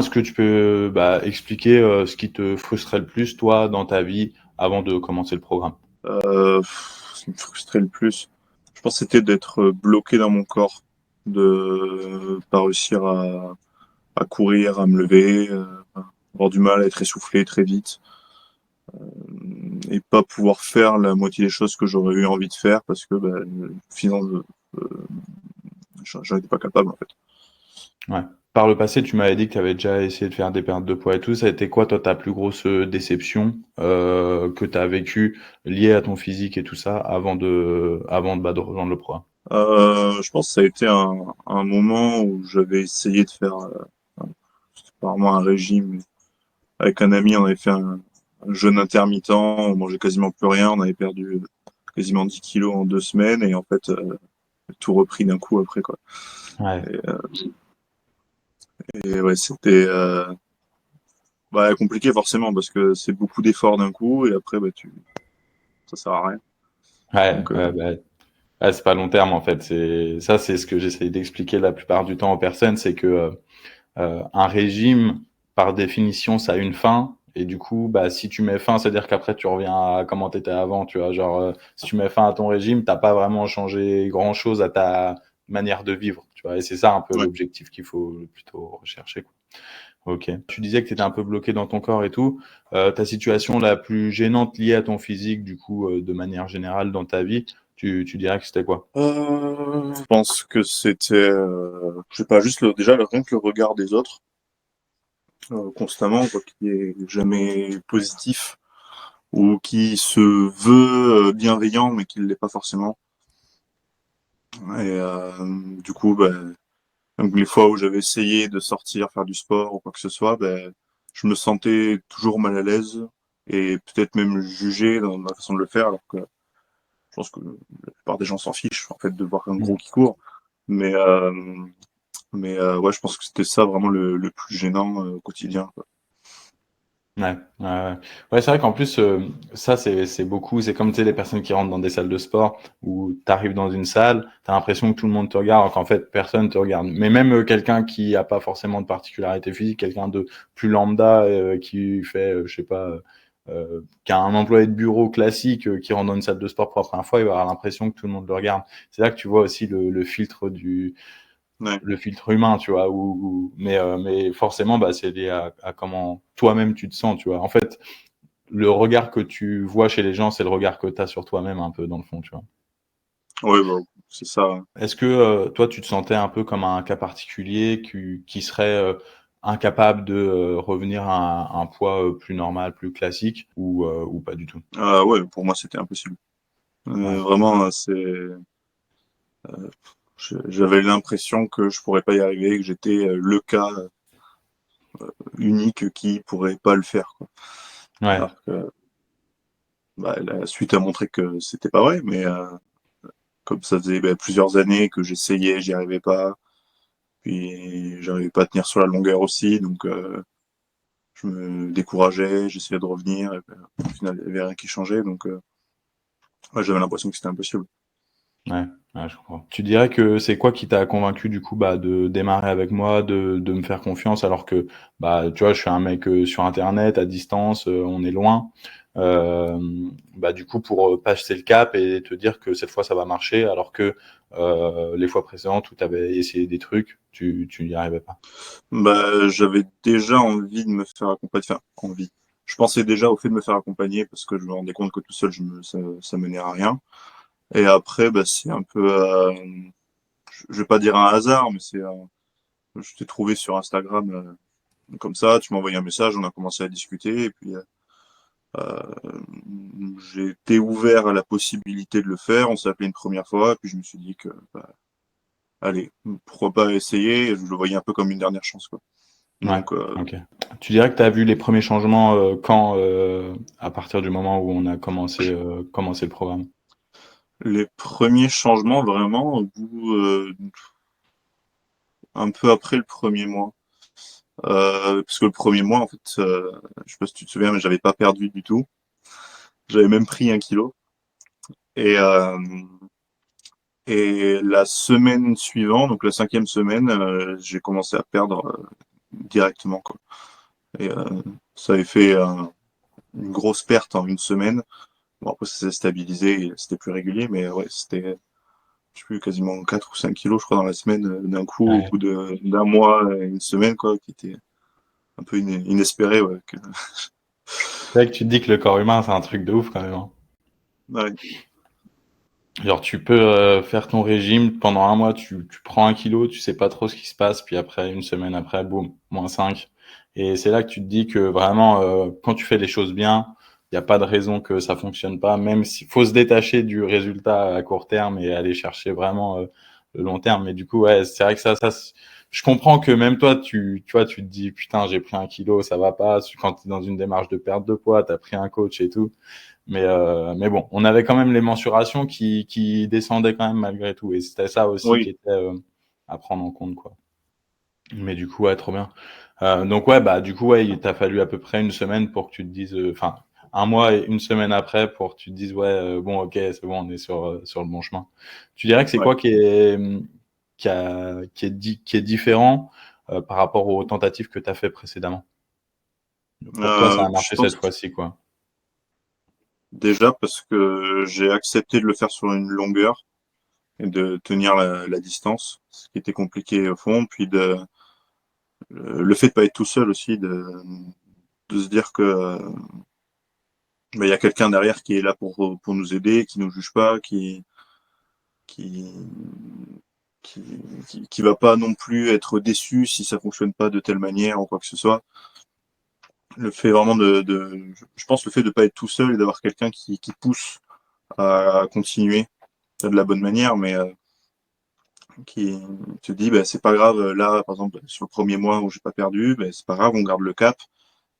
Est-ce que tu peux expliquer ce qui te frustrait le plus, toi, dans ta vie, avant de commencer le programme? Ce qui me frustrait le plus, je pense, c'était d'être bloqué dans mon corps, de pas réussir à courir, à me lever, avoir du mal à être essoufflé très vite, et pas pouvoir faire la moitié des choses que j'aurais eu envie de faire parce que finalement, j'en étais pas capable en fait. Ouais. Par le passé, tu m'avais dit que tu avais déjà essayé de faire des pertes de poids et tout. Ça a été quoi, toi, ta plus grosse déception que tu as vécue liée à ton physique et tout ça de rejoindre le programme? Je pense que ça a été un moment où j'avais essayé de faire c'était pas vraiment un régime. Avec un ami, on avait fait un jeûne intermittent, on mangeait quasiment plus rien, on avait perdu quasiment 10 kilos en 2 semaines et en fait tout repris d'un coup après quoi. Ouais. Et, et ouais, c'était compliqué forcément parce que c'est beaucoup d'efforts d'un coup et après ça sert à rien. Ouais, Donc ouais, c'est pas long terme en fait. C'est ce que j'essaye d'expliquer la plupart du temps aux personnes, c'est que un régime, par définition, ça a une fin. Et du coup, si tu mets fin, c'est-à-dire qu'après tu reviens à comment t'étais avant, tu vois. Genre, si tu mets fin à ton régime, t'as pas vraiment changé grand-chose à ta manière de vivre, tu vois. Et c'est ça un peu ouais. l'objectif qu'il faut plutôt rechercher, quoi. Ok. Tu disais que tu étais un peu bloqué dans ton corps et tout. Ta situation la plus gênante liée à ton physique, du coup, de manière générale dans ta vie, tu dirais que c'était quoi? Je pense que c'était je sais pas juste rien que le regard des autres constamment quoi, qui est jamais positif ou qui se veut bienveillant mais qui ne l'est pas forcément. Et du coup, donc les fois où j'avais essayé de sortir, faire du sport ou quoi que ce soit, je me sentais toujours mal à l'aise et peut-être même jugé dans ma façon de le faire, alors que je pense que la plupart des gens s'en fichent en fait de voir un gros qui court. Mais ouais, je pense que c'était ça vraiment le plus gênant au quotidien, quoi. Ouais, ouais, ouais. Ouais, c'est vrai qu'en plus, ça, c'est beaucoup. C'est comme, tu sais, les personnes qui rentrent dans des salles de sport où tu arrives dans une salle, tu as l'impression que tout le monde te regarde, alors qu'en fait, personne te regarde. Mais même quelqu'un qui a pas forcément de particularité physique, quelqu'un de plus lambda, qui fait, je sais pas, qui a un employé de bureau classique, qui rentre dans une salle de sport pour la première fois, il va avoir l'impression que tout le monde le regarde. C'est là que tu vois aussi le filtre Ouais. le filtre humain, tu vois, mais forcément, c'est lié à comment toi-même tu te sens, tu vois. En fait, le regard que tu vois chez les gens, c'est le regard que tu as sur toi-même un peu dans le fond, tu vois. Ouais, c'est ça. Est-ce que toi, tu te sentais un peu comme un cas particulier qui serait incapable de revenir à un poids plus normal, plus classique, ou pas du tout? Ouais, pour moi, c'était impossible. Ouais. Vraiment, j'avais l'impression que je pourrais pas y arriver, que j'étais le cas unique qui pourrait pas le faire, quoi. Ouais. Alors que la suite a montré que c'était pas vrai, mais comme ça faisait plusieurs années que j'essayais, j'y arrivais pas, puis j'arrivais pas à tenir sur la longueur aussi, donc je me décourageais, j'essayais de revenir, et au final il y avait rien qui changeait, donc ouais, j'avais l'impression que c'était impossible. Ouais, ouais, je comprends. Tu dirais que c'est quoi qui t'a convaincu du coup de démarrer avec moi, de me faire confiance alors que tu vois je suis un mec sur internet à distance, on est loin. Euh, du coup pour passer le cap et te dire que cette fois ça va marcher alors que les fois précédentes où tu avais essayé des trucs, tu n'y arrivais pas. J'avais déjà envie de me faire accompagner, enfin envie. Je pensais déjà au fait de me faire accompagner parce que je me rendais compte que tout seul ça menait à rien. Et après, c'est un peu, je vais pas dire un hasard, mais je t'ai trouvé sur Instagram comme ça, tu m'as envoyé un message, on a commencé à discuter, et puis j'ai été ouvert à la possibilité de le faire. On s'est appelé une première fois, et puis je me suis dit que, allez, pourquoi pas essayer? Je le voyais un peu comme une dernière chance, quoi. Ouais, Donc, ok. Tu dirais que tu as vu les premiers changements quand à partir du moment où on a commencé le programme. les premiers changements, vraiment, au bout, un peu après le premier mois. Parce que le premier mois, en fait, je sais pas si tu te souviens, mais j'avais pas perdu du tout. J'avais même pris 1 kilo. Et, euh, et la semaine suivante, donc la cinquième semaine, j'ai commencé à perdre. directement, quoi. Et ça avait fait une grosse perte en une semaine. Bon, après, ça s'est stabilisé, et c'était plus régulier, mais ouais, c'était, je sais plus, quasiment 4 ou 5 kilos, je crois, dans la semaine, d'un coup, au Ouais. bout d'un mois, une semaine, quoi, qui était un peu inespéré, ouais. C'est vrai que tu te dis que le corps humain, c'est un truc de ouf quand même, hein. Ouais, Genre, tu peux faire ton régime pendant un mois, tu prends 1 kilo, tu sais pas trop ce qui se passe, puis après, une semaine après, boum, -5. Et c'est là que tu te dis que vraiment, quand tu fais les choses bien, il n'y a pas de raison que ça fonctionne pas, même s'il faut se détacher du résultat à court terme et aller chercher vraiment le long terme. Mais du coup, ouais, c'est vrai que je comprends que même toi, tu vois, tu te dis, putain, j'ai pris 1 kilo, ça va pas. Quand tu es dans une démarche de perte de poids, tu as pris un coach et tout. Mais bon, on avait quand même les mensurations qui descendaient quand même malgré tout. Et c'était ça aussi qui oui, était à prendre en compte, quoi. Mais du coup, ouais, trop bien. Donc ouais, bah du coup, ouais, il t'a fallu à peu près une semaine pour que tu te dises, enfin, un mois et une semaine après pour que tu te dises, ouais, bon, ok, c'est bon, on est sur le bon chemin. Tu dirais que c'est ouais. quoi qui est différent par rapport aux tentatives que tu as fait précédemment? Pour toi, ça a Je marché cette pense fois-ci, quoi. déjà parce que j'ai accepté de le faire sur une longueur et de tenir la distance, ce qui était compliqué au fond, puis le fait de pas être tout seul aussi, de se dire que il y a quelqu'un derrière qui est là pour nous aider, qui nous juge pas, qui, qui, qui va pas non plus être déçu si ça fonctionne pas de telle manière ou quoi que ce soit. Le fait vraiment je pense le fait de pas être tout seul et d'avoir quelqu'un qui pousse à continuer de la bonne manière, mais qui te dit, bah, c'est pas grave, là, par exemple, sur le premier mois où j'ai pas perdu, bah, c'est pas grave, on garde le cap,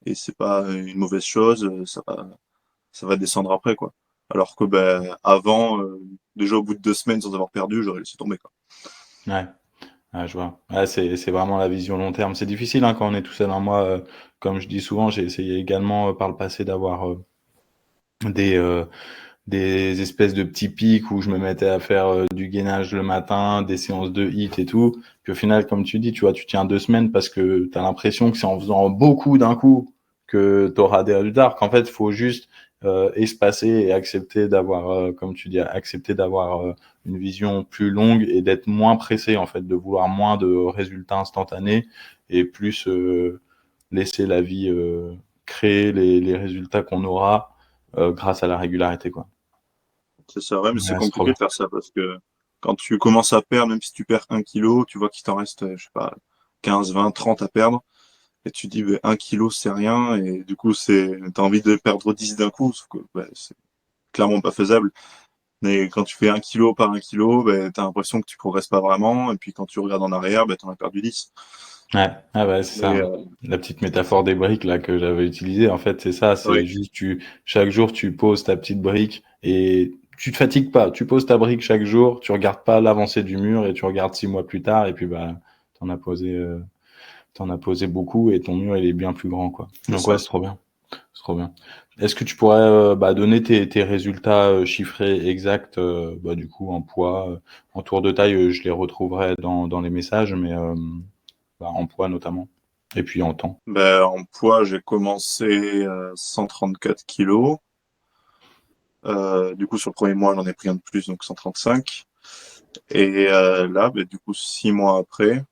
et c'est pas une mauvaise chose, ça va descendre après, quoi. Alors que, bah, avant, déjà au bout de 2 semaines sans avoir perdu, j'aurais laissé tomber, quoi. Ouais. Ah, je vois. Ouais, c'est vraiment la vision long terme. C'est difficile hein, quand on est tout seul. Hein. Moi, comme je dis souvent, j'ai essayé également par le passé d'avoir des des espèces de petits pics où je me mettais à faire du gainage le matin, des séances de hit et tout. Puis au final, comme tu dis, tu vois, tu tiens 2 semaines parce que tu as l'impression que c'est en faisant beaucoup d'un coup que tu auras des résultats. Qu'en fait, il faut juste espacer et accepter d'avoir, comme tu dis, accepter d'avoir une vision plus longue et d'être moins pressé, en fait, de vouloir moins de résultats instantanés et plus laisser la vie créer les résultats qu'on aura grâce à la régularité, quoi. C'est ça, ouais, mais c'est Ouais, c'est trop compliqué bien. de faire ça parce que quand tu commences à perdre, même si tu perds 1 kilo, tu vois qu'il t'en reste, je sais pas, 15, 20, 30 à perdre. Et tu dis, bah, 1 kilo, c'est rien. Et du coup, t'as envie de perdre 10 d'un coup, sauf que bah, c'est clairement pas faisable. Mais quand tu fais 1 kilo par 1 kilo, bah, t'as l'impression que tu progresses pas vraiment. Et puis quand tu regardes en arrière, bah, t'en as perdu 10. Ouais, ah bah, c'est Mais ça. La petite métaphore des briques là que j'avais utilisée, en fait, c'est ça. C'est oui, juste chaque jour tu poses ta petite brique et tu te fatigues pas. Tu poses ta brique chaque jour, tu regardes pas l'avancée du mur et tu regardes 6 mois plus tard et puis bah t'en as posé, t'en as posé beaucoup et ton mur il est bien plus grand quoi. c'est Donc ouais, ça. c'est trop bien, c'est trop bien. Est-ce que tu pourrais bah, donner tes résultats chiffrés exacts, bah, du coup en poids, en tour de taille, je les retrouverai dans les messages, mais bah, en poids notamment. Et puis en temps. Ben, en poids, j'ai commencé à 134 kilos. Du coup, sur le premier mois, j'en ai pris un de plus, donc 135. Et là, ben, du coup, 6 mois après,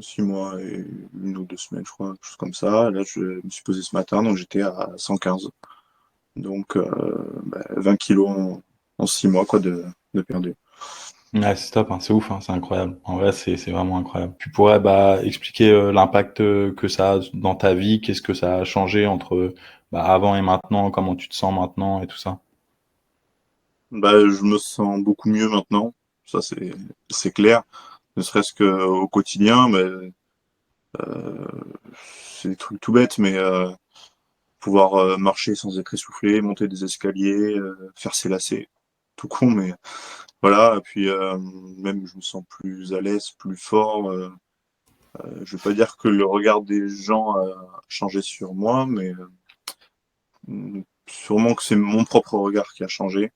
6 mois et 1 ou 2 semaines, je crois, quelque chose comme ça. Là, je me suis posé ce matin, donc j'étais à 115. Donc, 20 kilos en 6 mois, quoi, de perdu. Ouais, c'est top, hein, c'est ouf, hein, c'est incroyable. En vrai, c'est vraiment incroyable. Tu pourrais bah, expliquer l'impact que ça a dans ta vie, qu'est-ce que ça a changé entre bah, avant et maintenant, comment tu te sens maintenant et tout ça. Bah, je me sens beaucoup mieux maintenant. Ça, c'est clair. Ne serait-ce que au quotidien, mais c'est des trucs tout bêtes, mais pouvoir marcher sans être essoufflé, monter des escaliers, faire ses lacets, tout con, mais voilà. Et puis même, je me sens plus à l'aise, plus fort. Je vais pas dire que le regard des gens a changé sur moi, mais sûrement que c'est mon propre regard qui a changé.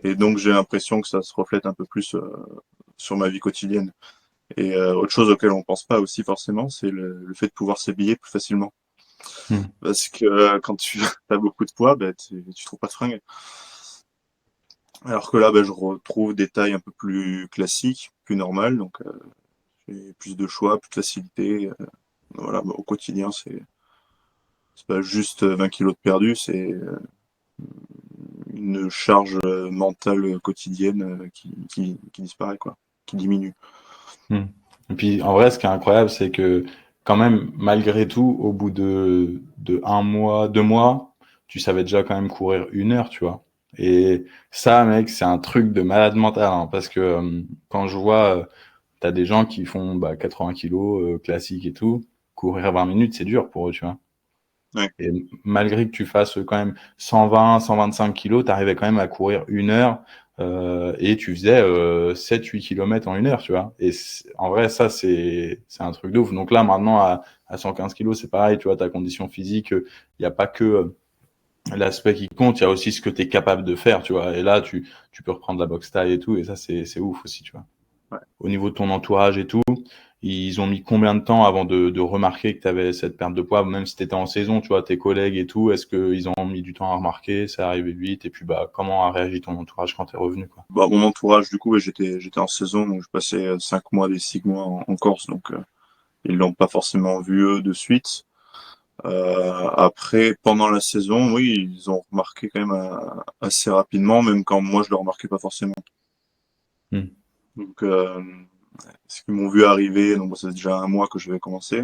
Et donc j'ai l'impression que ça se reflète un peu plus sur ma vie quotidienne. Et autre chose auquel on pense pas aussi forcément, c'est le fait de pouvoir s'habiller plus facilement. Hmm. Parce que quand tu as beaucoup de poids, bah, tu trouves pas de fringues. Alors que là, bah, je retrouve des tailles un peu plus classiques, plus normales, donc j'ai plus de choix, plus de facilité. Voilà, bah, au quotidien, c'est pas juste 20 kilos de perdu, c'est une charge mentale quotidienne qui disparaît, quoi, qui diminue. Hmm. Et puis, en vrai, ce qui est incroyable, c'est que quand même, malgré tout, au bout de 1 mois, 2 mois, tu savais déjà quand même courir 1 heure, tu vois. Et ça, mec, c'est un truc de malade mental, hein, parce que quand je vois, t'as des gens qui font 80 kilos, classiques et tout, courir 20 minutes, c'est dur pour eux, tu vois. Ouais. Et malgré que tu fasses quand même 120, 125 kilos, tu arrivais quand même à courir 1 heure et tu faisais 7-8 kilomètres en 1 heure, tu vois. Et en vrai, ça, c'est un truc de ouf. Donc là, maintenant, à 115 kilos, c'est pareil, tu vois, ta condition physique, il n'y a pas que l'aspect qui compte, il y a aussi ce que tu es capable de faire, tu vois. Et là, tu peux reprendre la boxe taille et tout, et ça, c'est ouf aussi, tu vois. Ouais. Au niveau de ton entourage et tout, ils ont mis combien de temps avant de remarquer que tu avais cette perte de poids, même si tu étais en saison, tu vois, tes collègues et tout, est-ce qu'ils ont mis du temps à remarquer, c'est arrivé vite, et puis comment a réagi ton entourage quand t'es revenu, quoi? Bah, mon entourage, du coup, j'étais en saison, donc je passais 5 mois des 6 mois en Corse, donc ils l'ont pas forcément vu eux de suite. Après, pendant la saison, oui, ils ont remarqué quand même assez rapidement, même quand moi je le remarquais pas forcément. Hmm. Donc, ce qu'ils m'ont vu arriver, donc ça fait déjà 1 mois que je vais commencer.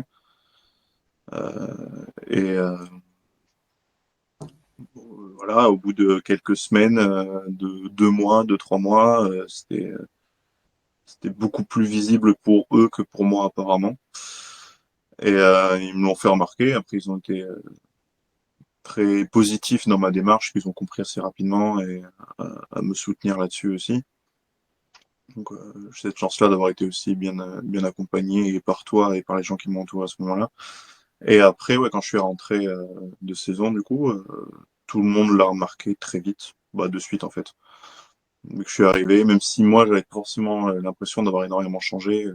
Et voilà, au bout de quelques semaines, de 2 mois, 3 mois, c'était beaucoup plus visible pour eux que pour moi apparemment. Et ils me l'ont fait remarquer. Après, ils ont été très positifs dans ma démarche, qu'ils ont compris assez rapidement et à me soutenir là-dessus aussi. Donc, j'ai cette chance-là d'avoir été aussi bien accompagné et par toi et par les gens qui m'ont entouré à ce moment-là. Et après, ouais, quand je suis rentré de saison, du coup, tout le monde l'a remarqué très vite, bah, de suite en fait. Dès que je suis arrivé, même si moi j'avais forcément l'impression d'avoir énormément changé,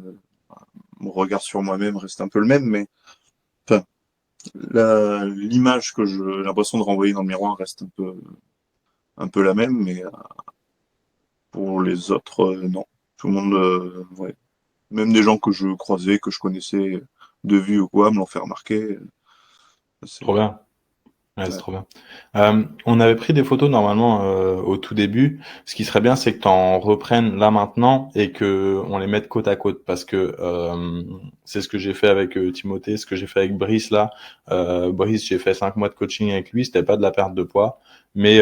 mon regard sur moi-même reste un peu le même, mais enfin, l'image que j'ai l'impression de renvoyer dans le miroir reste un peu la même, mais pour les autres, non. Tout le monde, ouais. Même des gens que je croisais, que je connaissais de vue ou quoi, me l'ont fait remarquer. Trop C'est, bien. Ouais, c'est ouais. trop bien. On avait pris des photos normalement au tout début. Ce qui serait bien, c'est que tu en reprennes là maintenant et que on les mette côte à côte parce que c'est ce que j'ai fait avec Timothée, ce que j'ai fait avec Brice là. Brice, j'ai fait 5 mois de coaching avec lui. C'était pas de la perte de poids, mais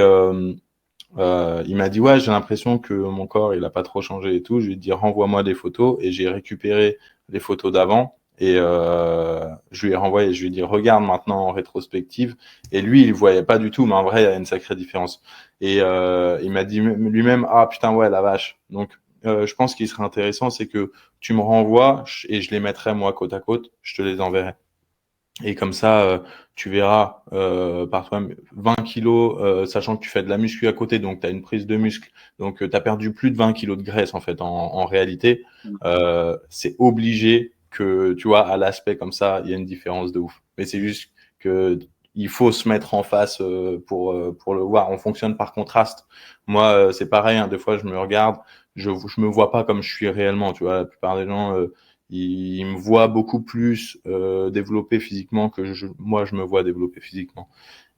il m'a dit ouais, j'ai l'impression que mon corps il a pas trop changé et tout. Je lui ai dit renvoie-moi des photos et j'ai récupéré les photos d'avant et je lui ai renvoyé. Je lui ai dit regarde maintenant en rétrospective et lui il voyait pas du tout, mais en vrai il y a une sacrée différence. Et il m'a dit lui-même ah putain ouais la vache. Donc je pense qu'il serait intéressant c'est que tu me renvoies et je les mettrai moi côte à côte. Je te les enverrai. Et comme ça, tu verras par toi 20 kilos, sachant que tu fais de la muscu à côté, donc tu as une prise de muscle. Donc tu as perdu plus de 20 kilos de graisse en fait en réalité. C'est obligé que, tu vois, à l'aspect comme ça, il y a une différence de ouf. Mais c'est juste que il faut se mettre en face pour le voir. On fonctionne par contraste. Moi, c'est pareil, hein, des fois je me regarde, je me vois pas comme je suis réellement, tu vois. La plupart des gens il me voit beaucoup plus développé physiquement que moi je me vois développé physiquement.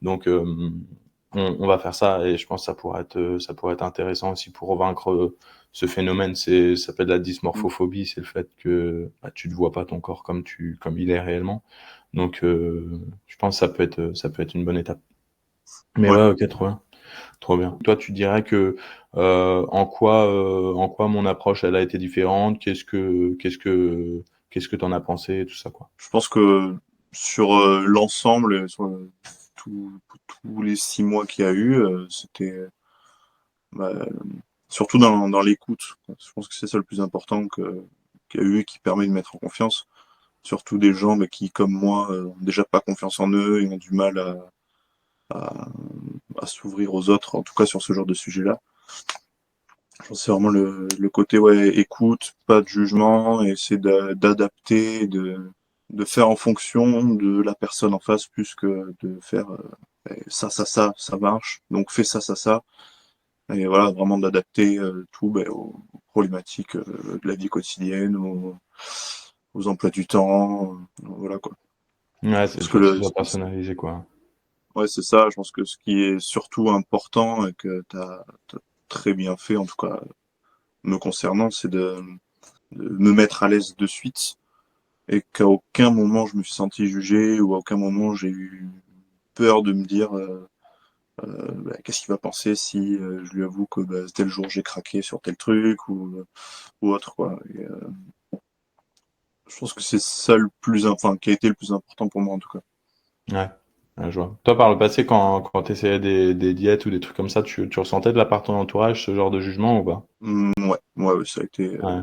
Donc on va faire ça et je pense que ça pourrait être intéressant aussi pour vaincre ce phénomène. Ça s'appelle la dysmorphophobie, c'est le fait que tu ne vois pas ton corps comme il est réellement. Donc je pense que ça peut être une bonne étape. Mais Ouais. ouais, ok, trop bien. Trop bien. Toi, tu dirais que en quoi mon approche elle a été différente, qu'est-ce que t'en as pensé, tout ça quoi. Je pense que sur l'ensemble, sur tous les 6 mois qu'il y a eu, c'était bah, surtout dans l'écoute. Je pense que c'est ça le plus important qu'il y a eu, qui permet de mettre en confiance. Surtout des gens qui, comme moi, ont déjà pas confiance en eux et ont du mal à s'ouvrir aux autres, en tout cas sur ce genre de sujet-là. Je pense que c'est vraiment le côté écoute, pas de jugement, et essayer d'adapter, de faire en fonction de la personne en face plus que de faire ça marche, donc fais ça. Et voilà, vraiment d'adapter tout aux problématiques de la vie quotidienne, aux emplois du temps, voilà quoi. Ouais, il Parce que faut que ce soit personnalisé, quoi. ouais, c'est ça, je pense que ce qui est surtout important et que t'as très bien fait, en tout cas me concernant, c'est de me mettre à l'aise de suite et qu'à aucun moment je me suis senti jugé ou à aucun moment j'ai eu peur de me dire qu'est-ce qu'il va penser si je lui avoue que tel jour j'ai craqué sur tel truc ou autre quoi. Je pense que c'est ça enfin, qui a été le plus important pour moi en tout cas. Ouais, ouais, je vois. Toi, par le passé, quand tu essayais des diètes ou des trucs comme ça, tu ressentais de la part de ton entourage ce genre de jugement ou pas? Ouais, ça a été. Ouais.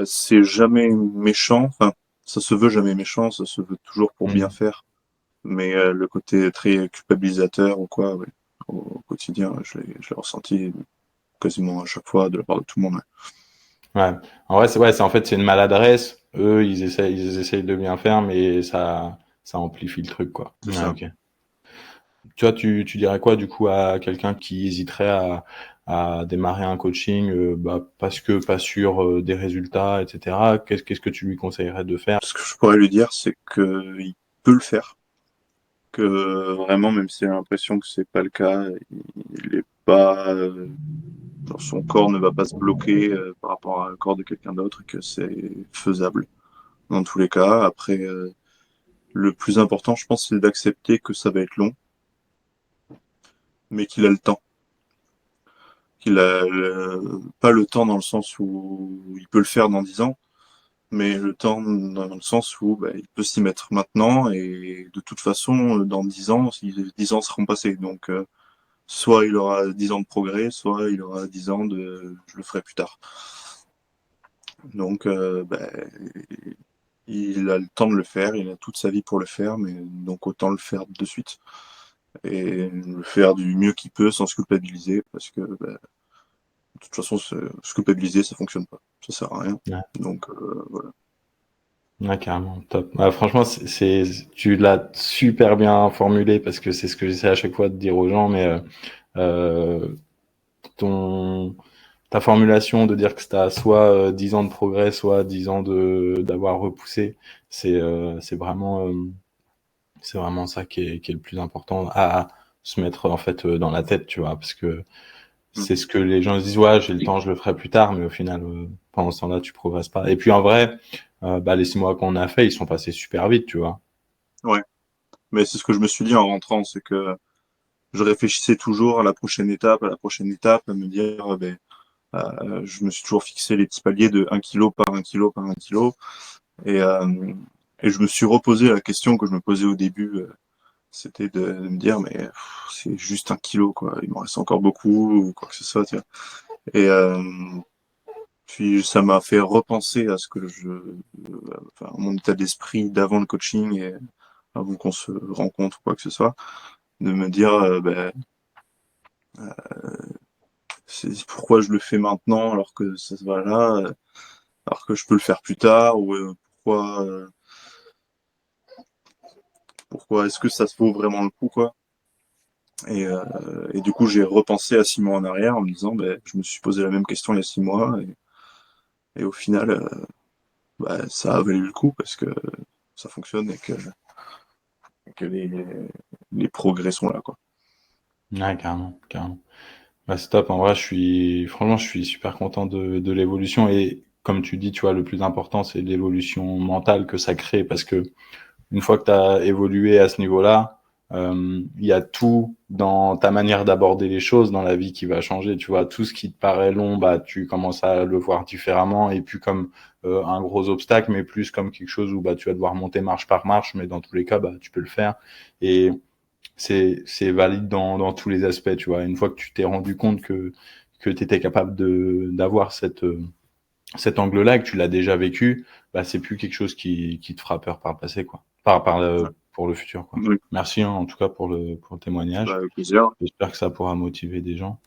C'est jamais méchant. Enfin, ça se veut jamais méchant, ça se veut toujours pour bien Mm. faire. Mais le côté très culpabilisateur ou quoi, ouais, au quotidien, je l'ai ressenti quasiment à chaque fois de la part de tout le monde. Ouais. Ouais. En vrai, en fait, c'est une maladresse. Eux, ils essayent de bien faire, mais ça amplifie le truc, quoi. C'est Ouais, ça. ok. Tu vois, tu dirais quoi, du coup, à quelqu'un qui hésiterait à démarrer un coaching, parce que pas sûr, des résultats, etc. Qu'est-ce que tu lui conseillerais de faire? Ce que je pourrais lui dire, c'est que il peut le faire. Que vraiment, même s'il a l'impression que c'est pas le cas, il est pas, genre son corps ne va pas se bloquer par rapport à un corps de quelqu'un d'autre et que c'est faisable dans tous les cas. Après, le plus important, je pense, c'est d'accepter que ça va être long, mais qu'il a le temps. Qu'il a pas le temps dans le sens où il peut le faire dans 10 ans, mais le temps dans le sens où il peut s'y mettre maintenant et de toute façon, dans 10 ans, 10 ans seront passés. Donc, soit il aura 10 ans de progrès, soit il aura 10 ans de je le ferai plus tard. Donc, il a le temps de le faire, il a toute sa vie pour le faire, mais donc autant le faire de suite et le faire du mieux qu'il peut sans se culpabiliser parce que de toute façon, se culpabiliser, ça fonctionne pas. Ça sert à rien. Ouais. Donc, voilà. Ouais, carrément, top. Ouais, franchement, tu l'as super bien formulé parce que c'est ce que j'essaie à chaque fois de dire aux gens, mais euh, ton ta formulation de dire que t'as soit 10 ans de progrès, soit 10 ans de d'avoir repoussé, c'est vraiment ça qui est le plus important à se mettre en fait dans la tête, tu vois, parce que Mm. c'est ce que les gens se disent, ouais, j'ai le temps, je le ferai plus tard, mais au final, pendant ce temps-là, tu progresses pas. Et puis en vrai, les 6 mois qu'on a fait, ils sont passés super vite, tu vois. Ouais. Mais c'est ce que je me suis dit en rentrant, c'est que je réfléchissais toujours à la prochaine étape, à me dire, je me suis toujours fixé les petits paliers de 1 kilo par 1 kilo par 1 kilo. Et, euh, et je me suis reposé la question que je me posais au début, c'était de me dire, mais c'est juste 1 kilo, quoi. Il m'en reste encore beaucoup, ou quoi que ce soit, tu vois. Et puis ça m'a fait repenser à ce que enfin, mon état d'esprit d'avant le coaching et avant qu'on se rencontre, quoi que ce soit, de me dire, c'est pourquoi je le fais maintenant alors que ça va là, alors que je peux le faire plus tard, ou pourquoi est-ce que ça se vaut vraiment le coup, quoi. Et du coup, j'ai repensé à 6 mois en arrière en me disant, je me suis posé la même question il y a 6 mois, et au final, ça a valu le coup parce que ça fonctionne et que les progrès sont là, quoi. Ouais, carrément, carrément. Bah, c'est top. En vrai, franchement, je suis super content de l'évolution. Et comme tu dis, tu vois, le plus important, c'est l'évolution mentale que ça crée parce que une fois que tu as évolué à ce niveau-là, il y a tout dans ta manière d'aborder les choses dans la vie qui va changer. Tu vois, tout ce qui te paraît long, bah, tu commences à le voir différemment et plus comme un gros obstacle, mais plus comme quelque chose où bah, tu vas devoir monter marche par marche, mais dans tous les cas, bah, tu peux le faire. Et c'est valide dans tous les aspects, tu vois. Une fois que tu t'es rendu compte que tu étais capable d'avoir cet angle-là et que tu l'as déjà vécu, bah c'est plus quelque chose qui te fera peur par le passé, quoi. Ouais. Pour le futur, quoi. Oui, Merci hein, en tout cas pour le témoignage. avec plaisir. J'espère que ça pourra motiver des gens.